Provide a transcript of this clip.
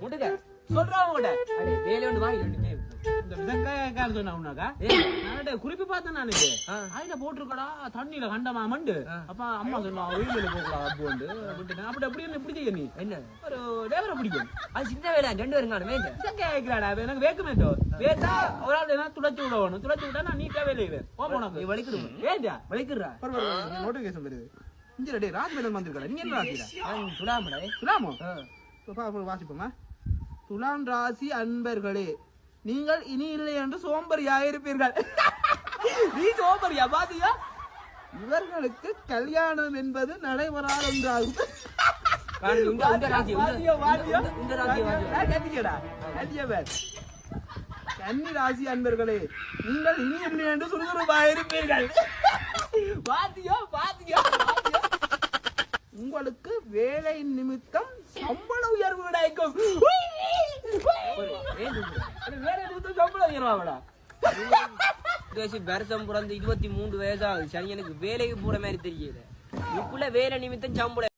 முட்டுக்க சொல்றான் கூட அடே வேலை ஒன்று வாங்கி ரெண்டு இந்த விதக்கார சொன்னாக்கா நான் குறிப்பு பார்த்தேன் நான் இது அதுல போட்டிருக்கடா தண்ணியில கண்டமா மண்டு அப்ப அம்மா சொன்னா வெயில போகலாம் அப்புண்டு விட்டுட்டேன் அப்படி எப்படி இப்படி செய்ய நீ என்ன ஒரு லேபரை பிடிக்கும் அது சின்ன வேலை 2 பேரும் காணும் வேங்க கேட்கிறாடா எனக்கு வேக்குமேட்டோ வேட்டா ஒரு ஆள் என்ன துடைச்சு விடணும் துடைச்சு விட்டா நான் நீட்டா வேலையை நீ வலிக்குறோம் வேண்டா வலிக்குறா நோட்டிபிகேஷன் வருது இங்க டே ராஜ்மேலன் வந்திருக்கா நீங்க என்ன ராசிடா துலாமடா துலாமோ வாசிப்போமா துலாம் ராசி அன்பர்களே நீங்கள் இனி இல்லை என்று சோம்பரியாக இருப்பீர்கள் நீ சோம்பரியா பாத்தியா இவர்களுக்கு கல்யாணம் என்பது நடைபெறாத ஒன்றாகும் கன்னி ராசி அன்பர்களே நீங்கள் இனி இல்லை என்று சுறுசுறுப்பாக இருப்பீர்கள் பாத்தியோ பாத்தியோ உங்களுக்கு வேலை நிமித்தம் சம்பள உயர்வு கிடைக்கும் வேலை நிமித்தம் சம்பள உயர்வாடா வருஷம் பிறந்து 23 வயசாகுது சனியனுக்கு வேலைக்கு போற மாதிரி தெரியல இப்ப வேலை நிமித்தம் சம்பளம்